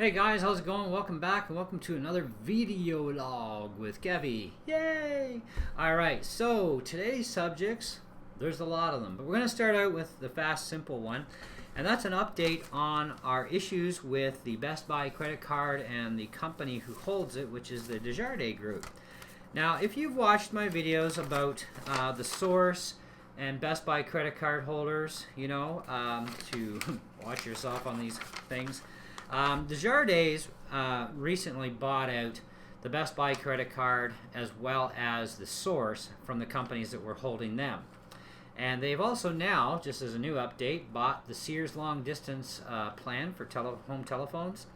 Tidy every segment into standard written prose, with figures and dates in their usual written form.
Hey guys, how's it going? Welcome back and welcome to another video log with Kevy. Yay! Alright, so today's subjects, there's a lot of them, but we're going to start out with the fast, simple one, and that's an update on our issues with the Best Buy credit card and the company who holds it, which is the Desjardins Group. Now, if you've watched my videos about the Source and Best Buy credit card holders, to watch yourself on these things, Desjardins recently bought out the Best Buy credit card as well as the Source from the companies that were holding them. And they've also now, just as a new update, bought the Sears long distance plan for home telephones.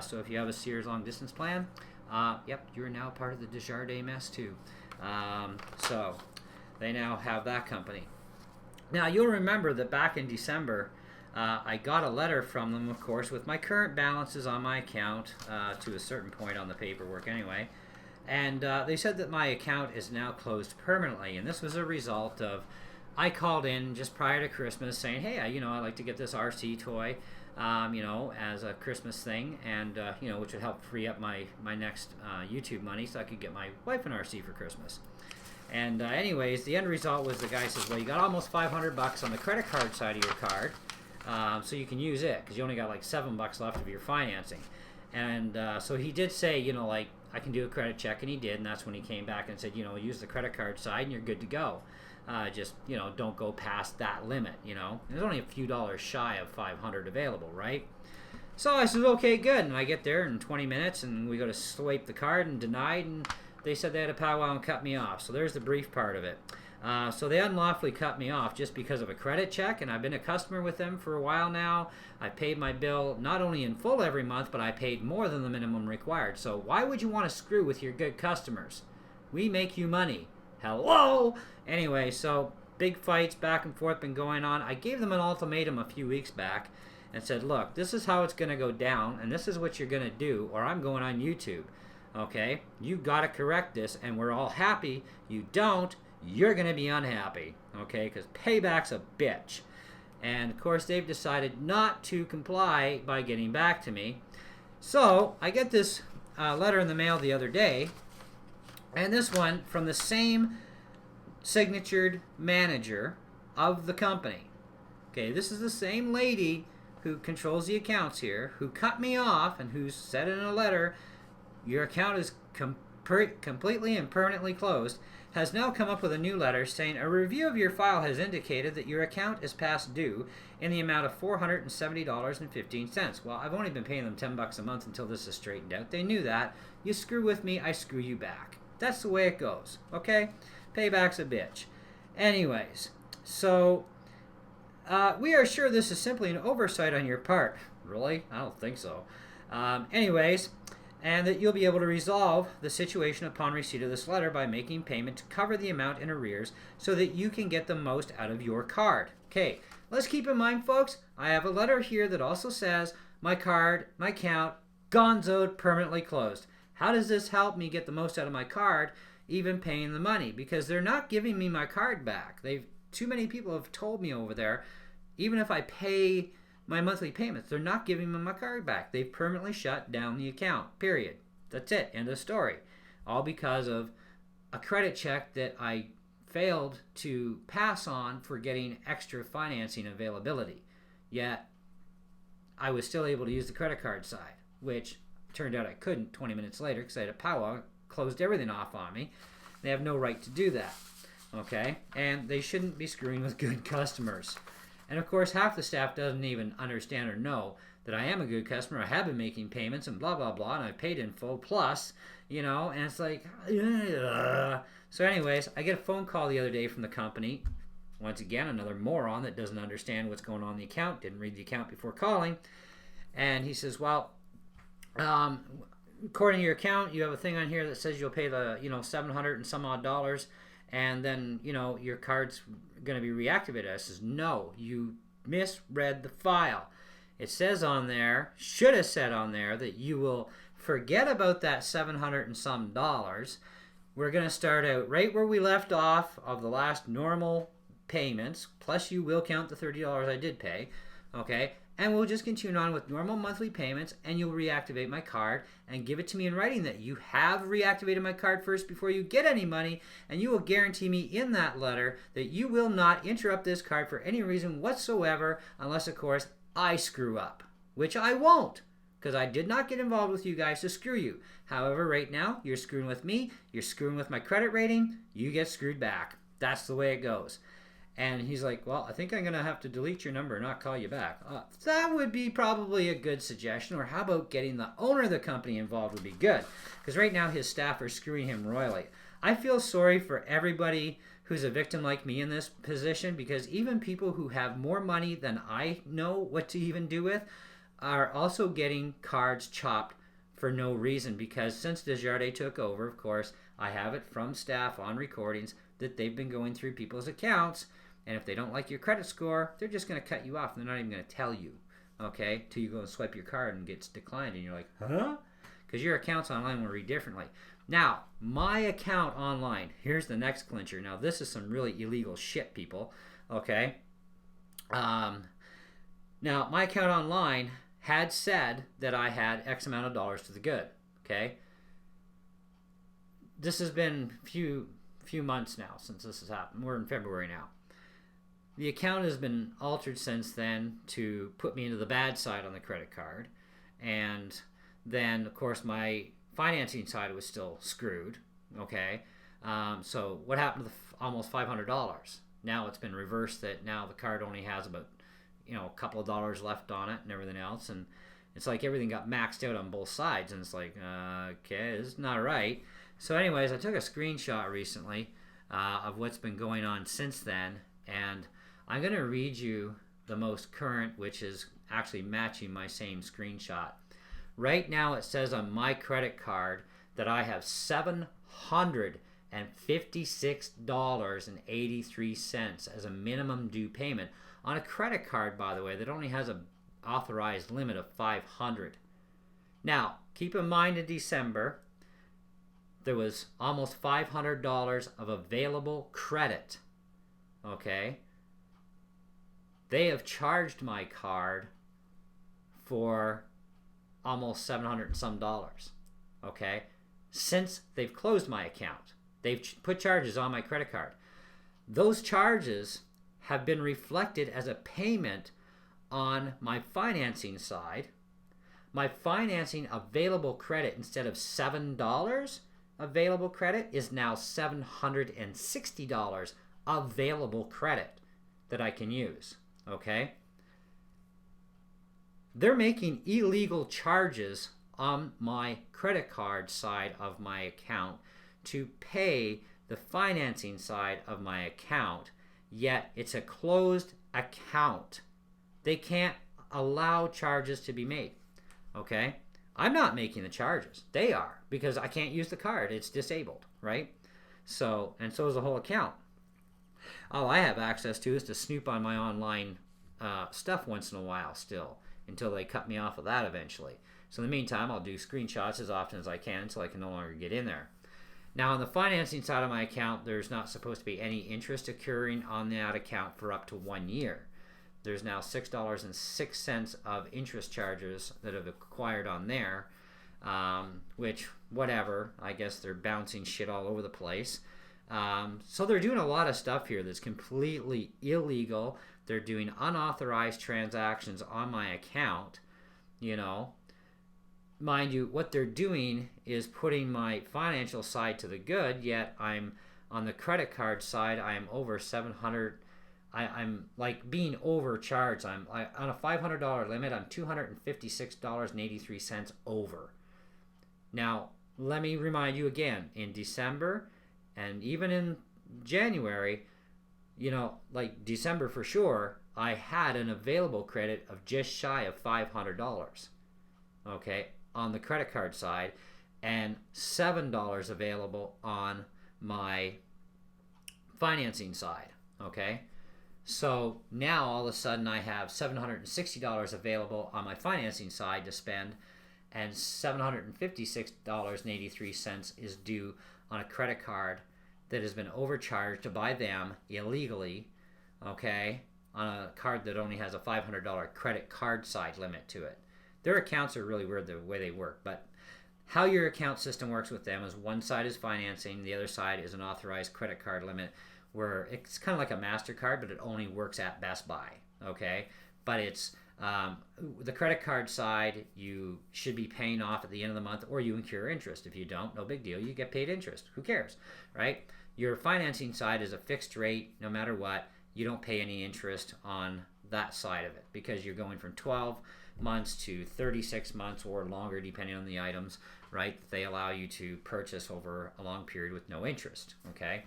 So if you have a Sears long distance plan, yep, you're now part of the Desjardins mess too. So they now have that company. Now you'll remember that back in December, I got a letter from them, of course, with my current balances on my account to a certain point on the paperwork anyway. And they said that my account is now closed permanently. And this was a result of, I called in just prior to Christmas saying, hey, I'd like to get this RC toy, as a Christmas thing, and, which would help free up my next YouTube money so I could get my wife an RC for Christmas. And anyways, the end result was the guy says, well, you got almost $500 on the credit card side of your card. So you can use it because you only got like $7 left of your financing. And so he did say, I can do a credit check, and he did, and that's when he came back and said, use the credit card side and you're good to go. Just, don't go past that limit, There's only a few dollars shy of 500 available, right? So I said, okay, good. And I get there in 20 minutes and we go to swipe the card and denied, and they said they had a powwow and cut me off. So there's the brief part of it. So they unlawfully cut me off just because of a credit check, and I've been a customer with them for a while now. I paid my bill not only in full every month, but I paid more than the minimum required. So why would you want to screw with your good customers? We make you money. Hello? Anyway, so big fights back and forth been going on. I gave them an ultimatum a few weeks back and said, look, this is how it's going to go down, and this is what you're going to do, or I'm going on YouTube. Okay? You got to correct this, and we're all happy. You don't, you're going to be unhappy, okay, because payback's a bitch. And, of course, they've decided not to comply by getting back to me. So I get this letter in the mail the other day, and this one from the same signatured manager of the company. Okay, this is the same lady who controls the accounts here, who cut me off and who said in a letter, your account is completely and permanently closed, has now come up with a new letter saying a review of your file has indicated that your account is past due in the amount of $470.15. Well, I've only been paying them $10 a month until this is straightened out. They knew that. You screw with me, I screw you back. That's the way it goes, okay? Payback's a bitch. Anyways, so we are sure this is simply an oversight on your part. Really? I don't think so. Anyways, and that you'll be able to resolve the situation upon receipt of this letter by making payment to cover the amount in arrears so that you can get the most out of your card. Okay, let's keep in mind, folks, I have a letter here that also says my card, my account, gonzoed, permanently closed. How does this help me get the most out of my card, even paying the money? Because they're not giving me my card back. Too many people have told me over there, even if I pay my monthly payments, they're not giving me my card back. They've permanently shut down the account, period. That's it, end of story. All because of a credit check that I failed to pass on for getting extra financing availability. Yet, I was still able to use the credit card side, which turned out I couldn't 20 minutes later because I had a powwow, closed everything off on me. They have no right to do that, okay? And they shouldn't be screwing with good customers. And of course, half the staff doesn't even understand or know that I am a good customer. I have been making payments and blah, blah, blah, and I've paid in full plus, and it's like, ugh. So anyways, I get a phone call the other day from the company. Once again, another moron that doesn't understand what's going on in the account, didn't read the account before calling. And he says, well, according to your account, you have a thing on here that says you'll pay the, $700 and some odd dollars, and then, your card's going to be reactivated. I says, no, you misread the file. It says on there, should have said on there, that you will forget about that $700 and some dollars. We're going to start out right where we left off of the last normal payments, plus you will count the $30 I did pay, okay? and we'll just continue on with normal monthly payments, and you'll reactivate my card and give it to me in writing that you have reactivated my card first before you get any money, and you will guarantee me in that letter that you will not interrupt this card for any reason whatsoever unless, of course, I screw up, which I won't, because I did not get involved with you guys to screw you. However, right now, you're screwing with me, you're screwing with my credit rating, you get screwed back. That's the way it goes. And he's like, well, I think I'm going to have to delete your number and not call you back. That would be probably a good suggestion. Or how about getting the owner of the company involved would be good. Because right now his staff are screwing him royally. I feel sorry for everybody who's a victim like me in this position, because even people who have more money than I know what to even do with are also getting cards chopped for no reason. Because since Desjardins took over, of course, I have it from staff on recordings that they've been going through people's accounts. And if they don't like your credit score, they're just going to cut you off. They're not even going to tell you, okay, till you go and swipe your card and gets declined. And you're like, huh? Because your accounts online will read differently. Now, my account online, here's the next clincher. Now, this is some really illegal shit, people, okay? Now, my account online had said that I had X amount of dollars to the good, okay? This has been a few months now since this has happened. We're in February now. The account has been altered since then to put me into the bad side on the credit card. And then, of course, my financing side was still screwed. Okay. So what happened to the almost $500? Now it's been reversed, that now the card only has about, a couple of dollars left on it and everything else. And it's like everything got maxed out on both sides. And it's like, okay, this is not right. So anyways, I took a screenshot recently of what's been going on since then. And I'm going to read you the most current, which is actually matching my same screenshot. Right now it says on my credit card that I have $756.83 as a minimum due payment on a credit card, by the way, that only has an authorized limit of $500. Now, keep in mind in December, there was almost $500 of available credit. Okay? They have charged my card for almost $700 and some dollars, okay, since they've closed my account. They've put charges on my credit card. Those charges have been reflected as a payment on my financing side. My financing available credit, instead of $7 available credit, is now $760 available credit that I can use. Okay? They're making illegal charges on my credit card side of my account to pay the financing side of my account, yet it's a closed account. They can't allow charges to be made. Okay? I'm not making the charges. They are, because I can't use the card. It's disabled, right? So, and so is the whole account. All I have access to is to snoop on my online stuff once in a while still, until they cut me off of that eventually. So in the meantime, I'll do screenshots as often as I can until I can no longer get in there. Now, on the financing side of my account, there's not supposed to be any interest occurring on that account for up to 1 year. There's now $6.06 of interest charges that have acquired on there, which, whatever, I guess they're bouncing shit all over the place. So they're doing a lot of stuff here that's completely illegal. They're doing unauthorized transactions on my account. Mind you, what they're doing is putting my financial side to the good, yet I'm on the credit card side, I am over $700. I'm like being overcharged. I'm on a $500 limit, I'm $256.83 over. Now, let me remind you again, in December and even in January, like December for sure, I had an available credit of just shy of $500, okay, on the credit card side, and $7 available on my financing side, okay? So now all of a sudden I have $760 available on my financing side to spend, and $756.83 is due on a credit card that has been overcharged by them illegally, okay, on a card that only has a $500 credit card side limit to it. Their accounts are really weird the way they work, but how your account system works with them is one side is financing, the other side is an authorized credit card limit, where it's kind of like a MasterCard, but it only works at Best Buy, okay? But it's the credit card side, you should be paying off at the end of the month, or you incur interest. If you don't, no big deal, you get paid interest. Who cares, right? Your financing side is a fixed rate, no matter what. You don't pay any interest on that side of it because you're going from 12 months to 36 months or longer, depending on the items, right? They allow you to purchase over a long period with no interest, okay?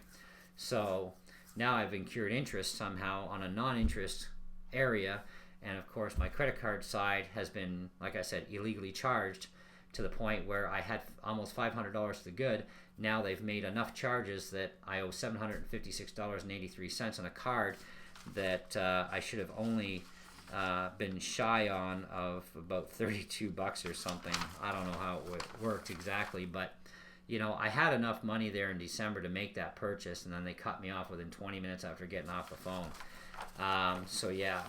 So now I've incurred interest somehow on a non-interest area, and of course my credit card side has been, like I said, illegally charged to the point where I had almost $500 to the good. Now they've made enough charges that I owe $756.83 on a card that I should have only been shy on of about 32 bucks or something. I don't know how it worked exactly, but you know, I had enough money there in December to make that purchase, and then they cut me off within 20 minutes after getting off the phone. So yeah,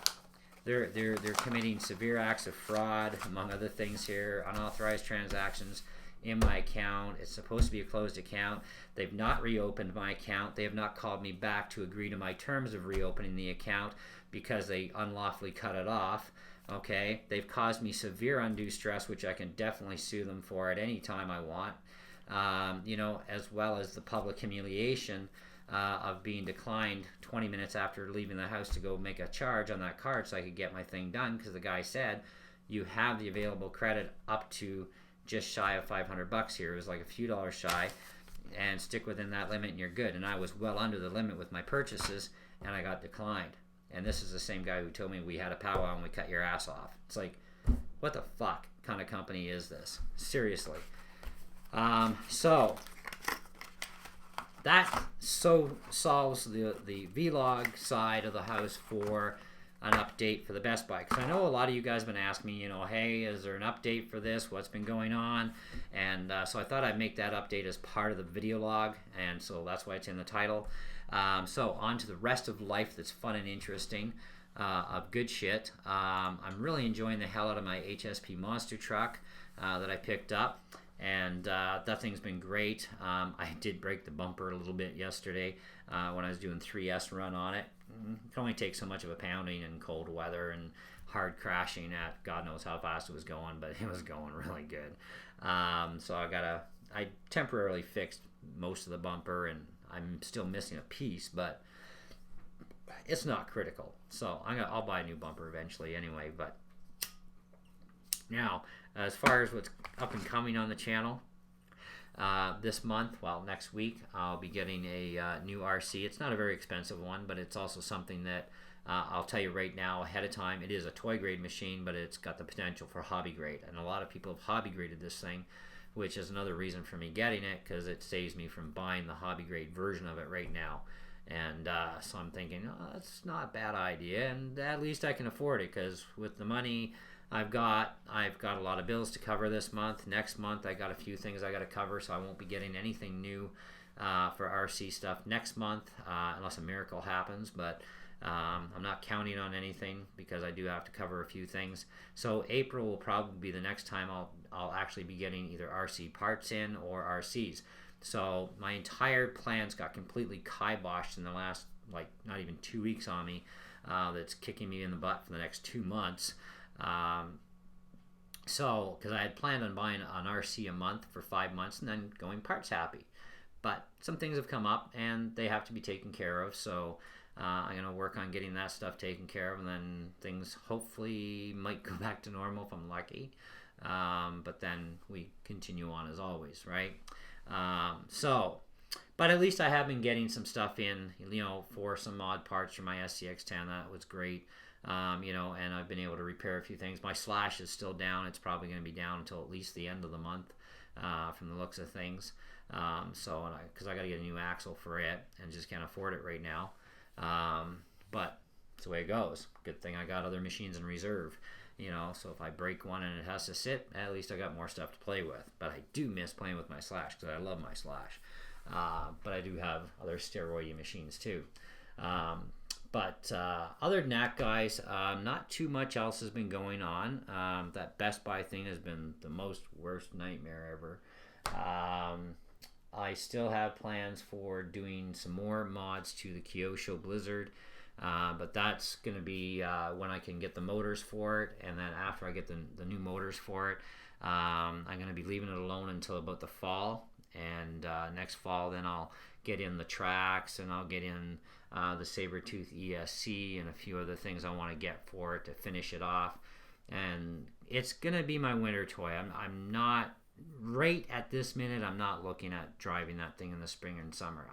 they're committing severe acts of fraud, among other things here, unauthorized transactions in my account. It's supposed to be a closed account. They've not reopened my account. They have not called me back to agree to my terms of reopening the account because they unlawfully cut it off. Okay, they've caused me severe undue stress, which I can definitely sue them for at any time I want. You know, as well as the public humiliation of being declined 20 minutes after leaving the house to go make a charge on that card so I could get my thing done, because the guy said you have the available credit up to just shy of 500 bucks here. It was like a few dollars shy, and stick within that limit and you're good. And I was well under the limit with my purchases, and I got declined. And this is the same guy who told me we had a powwow and we cut your ass off. It's like, what the fuck kind of company is this? Seriously. So that solves the vlog side of the house for an update for the Best Buy, because I know a lot of you guys have been asking me, you know, hey, is there an update for this? What's been going on? And so I thought I'd make that update as part of the video log, and so that's why it's in the title. So on to the rest of life that's fun and interesting, of good shit. I'm really enjoying the hell out of my HSP monster truck that I picked up. And that thing's been great. I did break the bumper a little bit yesterday when I was doing 3S run on it. It can only take so much of a pounding in cold weather and hard crashing at God knows how fast it was going, but it was going really good. So I temporarily fixed most of the bumper, and I'm still missing a piece, but it's not critical. So I'll buy a new bumper eventually anyway. But now, as far as what's up and coming on the channel, this month, well, next week, I'll be getting a new RC. It's not a very expensive one, but it's also something that I'll tell you right now ahead of time. It is a toy grade machine, but it's got the potential for hobby grade. And a lot of people have hobby graded this thing, which is another reason for me getting it, because it saves me from buying the hobby grade version of it right now. And so I'm thinking, oh, that's not a bad idea, and at least I can afford it, because with the money I've got a lot of bills to cover this month. Next month I got a few things I got to cover, so I won't be getting anything new for RC stuff next month unless a miracle happens, but I'm not counting on anything because I do have to cover a few things. So April will probably be the next time I'll actually be getting either RC parts in or RCs. So my entire plans got completely kiboshed in the last, like, not even 2 weeks on me. That's kicking me in the butt for the next 2 months. So, because I had planned on buying an RC a month for 5 months and then going parts happy. But some things have come up and they have to be taken care of. So I'm going to work on getting that stuff taken care of, and then things hopefully might go back to normal if I'm lucky. But then we continue on as always, right? But at least I have been getting some stuff in, you know, for some mod parts for my SCX10. That was great. You know, and I've been able to repair a few things. My Slash is still down. It's probably going to be down until at least the end of the month, from the looks of things. Because I got to get a new axle for it and just can't afford it right now. But it's the way it goes. Good thing I got other machines in reserve, you know, so if I break one and it has to sit, at least I got more stuff to play with. But I do miss playing with my Slash because I love my Slash. But I do have other steroid machines too. But other than that, guys, not too much else has been going on. That Best Buy thing has been the most worst nightmare ever. I still have plans for doing some more mods to the Kyosho Blizzard, but that's going to be when I can get the motors for it, and then after I get the new motors for it, I'm going to be leaving it alone until about the fall, and next fall then I'll get in the tracks, and I'll get in the Sabertooth ESC and a few other things I want to get for it to finish it off. And it's going to be my winter toy. I'm not, right at this minute, I'm not looking at driving that thing in the spring and summer.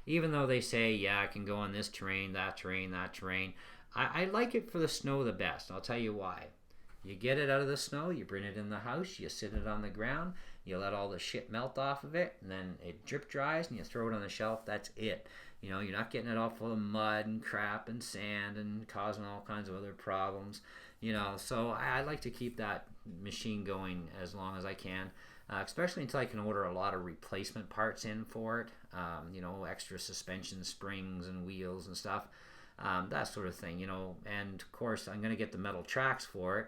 Even though they say, yeah, I can go on this terrain, that terrain, that terrain, I like it for the snow the best. I'll tell you why. You get it out of the snow, you bring it in the house, you sit it on the ground, you let all the shit melt off of it, and then it drip dries, and you throw it on the shelf. That's it. You know, you're not getting it all full of mud and crap and sand and causing all kinds of other problems. You know, so I like to keep that machine going as long as I can, especially until I can order a lot of replacement parts in for it. You know, extra suspension springs and wheels and stuff, that sort of thing. You know, and of course I'm going to get the metal tracks for it.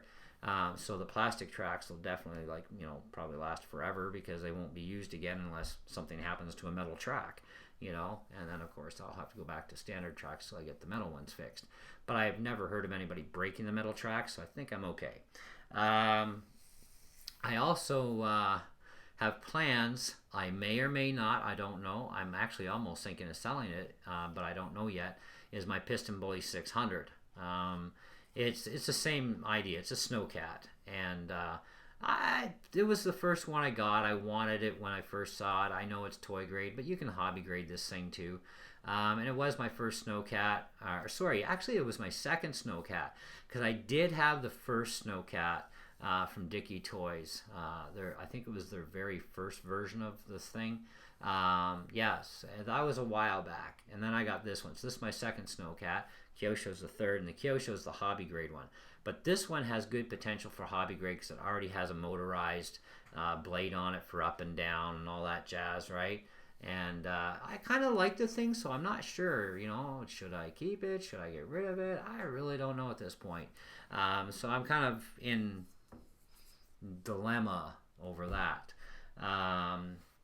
So the plastic tracks will definitely, like, you know, probably last forever because they won't be used again unless something happens to a metal track, you know, and then of course I'll have to go back to standard tracks till I get the metal ones fixed. But I've never heard of anybody breaking the metal tracks, so I think I'm okay. I also have plans. I may or may not, I don't know. I'm actually almost thinking of selling it, but I don't know yet, is my Piston Bully 600. It's the same idea. It's a snowcat, and it was the first one I got. I wanted it when I first saw it. I know it's toy grade, but you can hobby grade this thing too. And it was my first snowcat. Sorry, actually it was my second snowcat, because I did have the first snowcat from Dickey Toys. I think it was their very first version of this thing. Yes, that was a while back, and then I got this one. So this is my second snowcat. Kyosho's the third, and the Kyosho's the hobby grade one. But this one has good potential for hobby grade because it already has a motorized blade on it for up and down and all that jazz, right? And I kind of like the thing, so I'm not sure, you know, should I keep it? Should I get rid of it? I really don't know at this point. So I'm kind of in dilemma over that.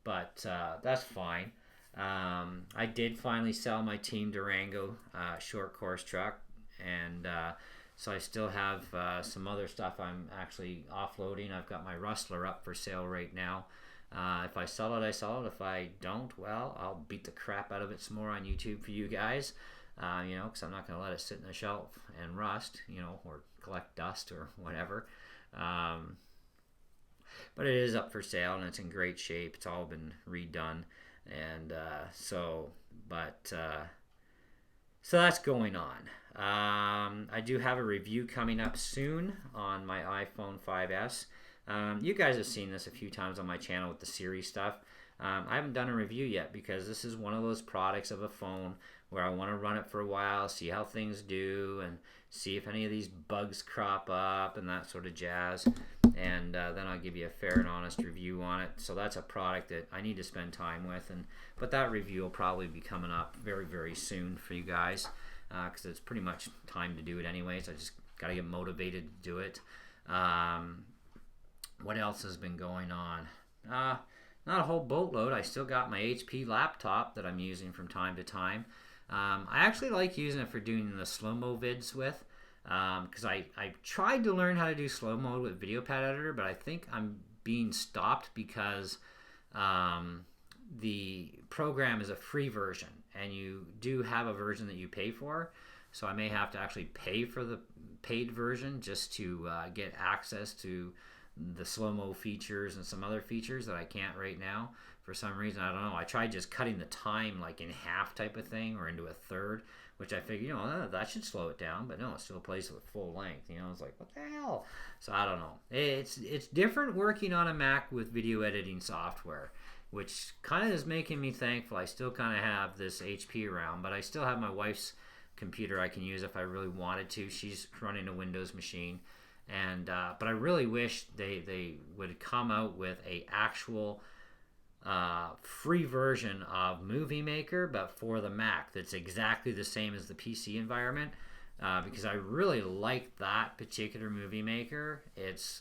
But that's fine. I did finally sell my Team Durango short course truck, and so I still have some other stuff I'm actually offloading. I've got my Rustler up for sale right now. If I sell it, I sell it. If I don't, well, I'll beat the crap out of it some more on YouTube for you guys, you know, because I'm not going to let it sit in the shelf and rust, you know, or collect dust or whatever. But it is up for sale, and it's in great shape. It's all been redone. And so that's going on. I do have a review coming up soon on my iPhone 5S. You guys have seen this a few times on my channel with the Siri stuff. I haven't done a review yet because this is one of those products of a phone where I want to run it for a while, see how things do, and see if any of these bugs crop up and that sort of jazz. And then I'll give you a fair and honest review on it. So that's a product that I need to spend time with, but that review will probably be coming up very, very soon for you guys, because it's pretty much time to do it anyways. I just got to get motivated to do it. What else has been going on? Not a whole boatload. I still got my HP laptop that I'm using from time to time. I actually like using it for doing the slow-mo vids with, because I tried to learn how to do slow-mo with VideoPad Editor, but I think I'm being stopped because the program is a free version, and you do have a version that you pay for, so I may have to actually pay for the paid version just to get access to the slow-mo features and some other features that I can't right now for some reason. I don't know. I tried just cutting the time like in half type of thing, or into a third, which I figured, you know, that should slow it down, but no, it still plays with full length. You know, it's like, what the hell? So I don't know. It's different working on a Mac with video editing software, which kind of is making me thankful. I still kind of have this HP around, but I still have my wife's computer I can use if I really wanted to. She's running a Windows machine. And but I really wish they would come out with a actual free version of Movie Maker, but for the Mac, that's exactly the same as the PC environment. Because I really like that particular Movie Maker.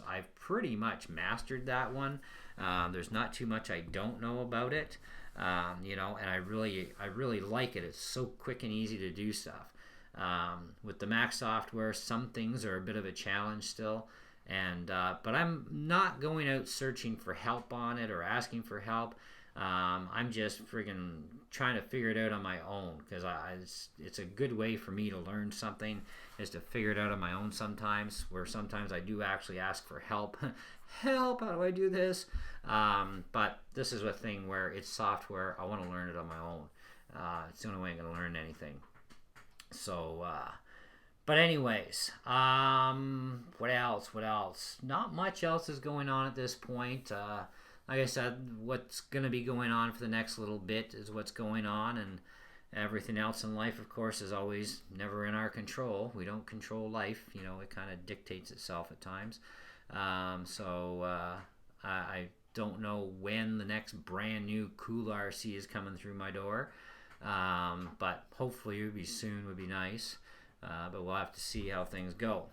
I've pretty much mastered that one. There's not too much I don't know about it, and I really like it. It's so quick and easy to do stuff. With the Mac software, some things are a bit of a challenge still, but I'm not going out searching for help on it or asking for help. I'm just friggin' trying to figure it out on my own, because it's a good way for me to learn something, is to figure it out on my own sometimes, where sometimes I do actually ask for help. Help, how do I do this? But this is a thing where it's software. I want to learn it on my own. It's the only way I'm going to learn anything. So, but anyways, what else? Not much else is going on at this point. Like I said, what's going to be going on for the next little bit is what's going on, and everything else in life, of course, is always never in our control. We don't control life. It kind of dictates itself at times. I don't know when the next brand new cool RC is coming through my door, but hopefully it would be soon, would be nice. But we'll have to see how things go.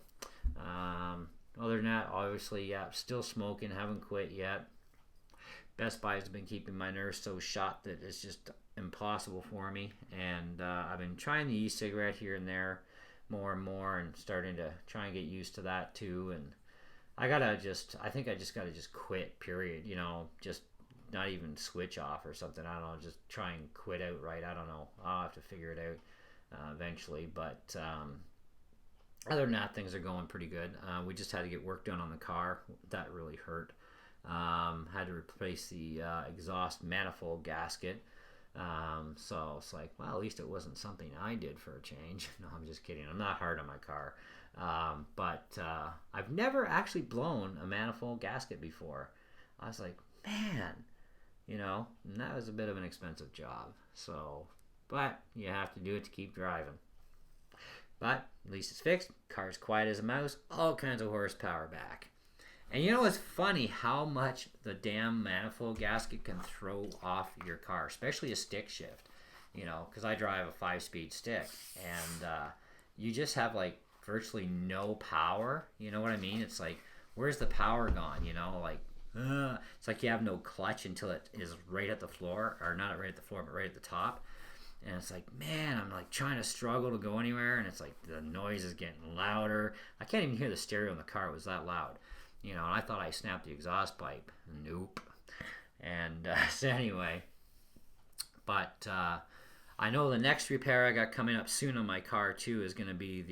Other than that, obviously, yeah, still smoking, haven't quit yet. Best Buy has been keeping my nerves so shot that it's just impossible for me, and I've been trying the e-cigarette here and there more and more, and starting to try and get used to that too. And I think I just gotta quit, period. Just not even switch off or something. I don't know, just try and quit outright. I don't know. I'll have to figure it out eventually. But other than that, things are going pretty good. We just had to get work done on the car. That really hurt. Had to replace the exhaust manifold gasket. So it's like, well, at least it wasn't something I did for a change. No, I'm just kidding. I'm not hard on my car. But I've never actually blown a manifold gasket before. I was like, man, and that was a bit of an expensive job. So, but you have to do it to keep driving. But at least it's fixed. Car's quiet as a mouse. All kinds of horsepower back. And it's funny how much the damn manifold gasket can throw off your car, especially a stick shift. Because I drive a 5-speed stick, and you just have like virtually no power. You know what I mean? It's like, where's the power gone? It's like you have no clutch until it is right at the floor, or not right at the floor, but right at the top. And it's like, man, I'm like trying to struggle to go anywhere, and it's like the noise is getting louder. I can't even hear the stereo in the car. It was that loud. And I thought I snapped the exhaust pipe. Nope. And so anyway, but I know the next repair I got coming up soon on my car too is going to be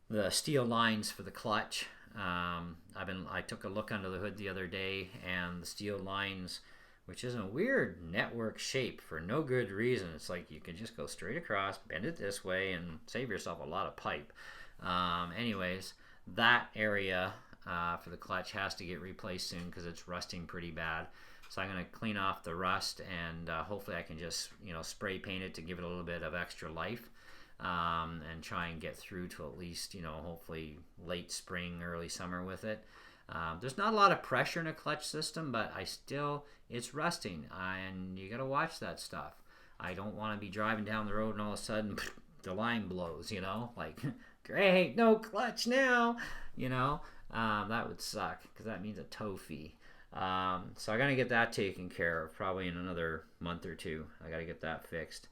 the steel lines for the clutch. I took a look under the hood the other day, and the steel lines, which is a weird network shape for no good reason. It's like you can just go straight across, bend it this way, and save yourself a lot of pipe. Anyways, that area for the clutch has to get replaced soon because it's rusting pretty bad. So I'm going to clean off the rust, and hopefully I can just spray paint it to give it a little bit of extra life, and try and get through to at least hopefully late spring, early summer with it. There's not a lot of pressure in a clutch system, but it's rusting, and you got to watch that stuff. I don't want to be driving down the road and all of a sudden the line blows, like, great, no clutch now, that would suck, because that means a tow fee. So I got to get that taken care of probably in another month or two. I got to get that fixed.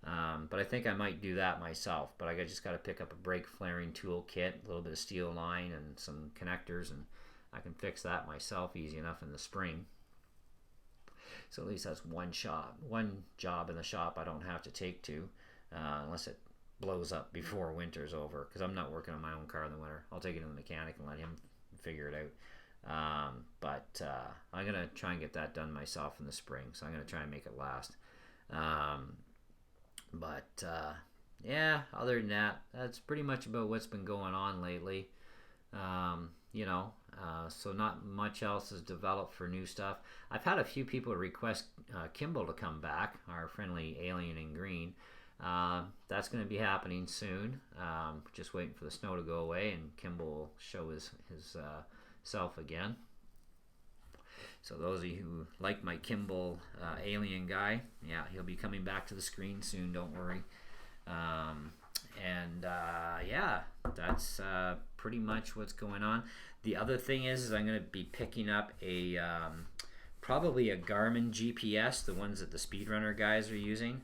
But I think I might do that myself, but I just got to pick up a brake flaring tool kit, a little bit of steel line, and some connectors, and I can fix that myself easy enough in the spring. So at least that's one job in the shop I don't have to take to, unless it blows up before winter's over, because I'm not working on my own car in the winter. I'll take it to the mechanic and let him figure it out. But I'm going to try and get that done myself in the spring, so I'm going to try and make it last. Yeah, other than that, that's pretty much about what's been going on lately. So not much else is developed for new stuff. I've had a few people request Kimball to come back, our friendly alien in green. That's going to be happening soon. Just waiting for the snow to go away and Kimball will show his self again. So those of you who like my Kimball alien guy, yeah, he'll be coming back to the screen soon, don't worry. Yeah, that's pretty much what's going on. The other thing is I'm going to be picking up a probably a Garmin GPS, the ones that the Speedrunner guys are using.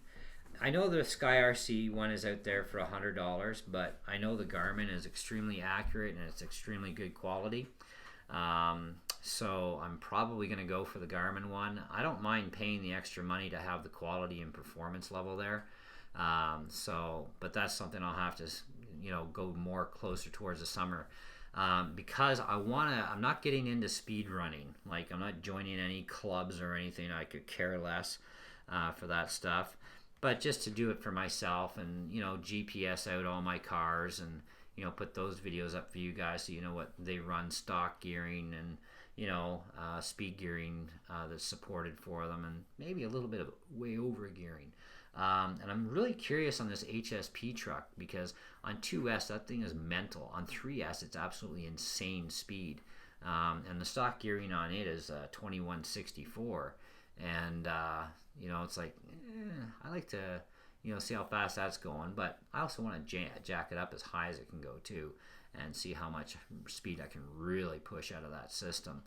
I know the Sky RC one is out there for $100, but I know the Garmin is extremely accurate and it's extremely good quality. So I'm probably going to go for the Garmin one. I don't mind paying the extra money to have the quality and performance level there. But that's something I'll have to, go more closer towards the summer. Because I'm not getting into speed running. Like, I'm not joining any clubs or anything. I could care less for that stuff. But just to do it for myself and, GPS out all my cars and, put those videos up for you guys so you know what they run, stock gearing and, speed gearing that's supported for them, and maybe a little bit of way over gearing. And I'm really curious on this HSP truck, because on 2S that thing is mental. On 3S it's absolutely insane speed, and the stock gearing on it is 2164, and it's like I like to see how fast that's going, but I also want to jack it up as high as it can go too, and see how much speed I can really push out of that system.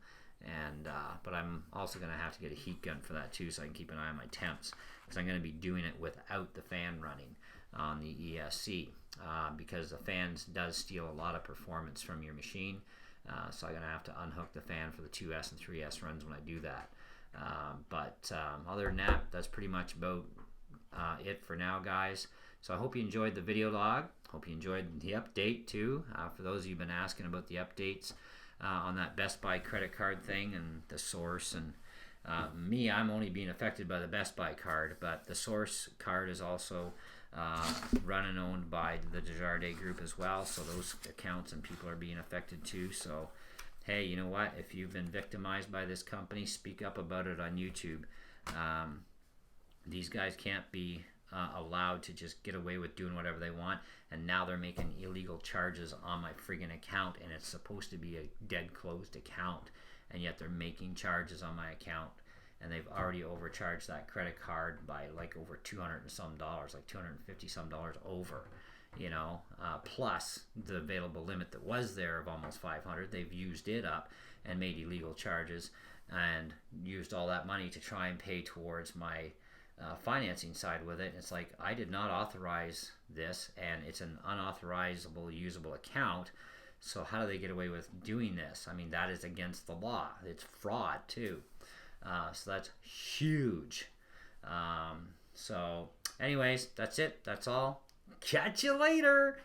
And but I'm also going to have to get a heat gun for that too, so I can keep an eye on my temps, because I'm going to be doing it without the fan running on the ESC, because the fans does steal a lot of performance from your machine. So I'm going to have to unhook the fan for the 2S and 3S runs when I do that. But other than that, that's pretty much about it for now, guys. So I hope you enjoyed the video log. Hope you enjoyed the update too. For those of you who've been asking about the updates on that Best Buy credit card thing and the Source, and I'm only being affected by the Best Buy card, but the Source card is also run and owned by the Desjardins Group as well, so those accounts and people are being affected too. So hey, you know what, if you've been victimized by this company, speak up about it on YouTube. These guys can't be allowed to just get away with doing whatever they want, and now they're making illegal charges on my friggin' account, and it's supposed to be a dead closed account, and yet they're making charges on my account, and they've already overcharged that credit card by like over $200 and some dollars, like $250 some dollars over, plus the available limit that was there of almost $500. They've used it up and made illegal charges and used all that money to try and pay towards my financing side with it. It's like, I did not authorize this, and it's an unauthorizable usable account, so how do they get away with doing this? I mean, that is against the law. It's fraud too. So that's huge. So anyways, that's it. That's all. Catch you later.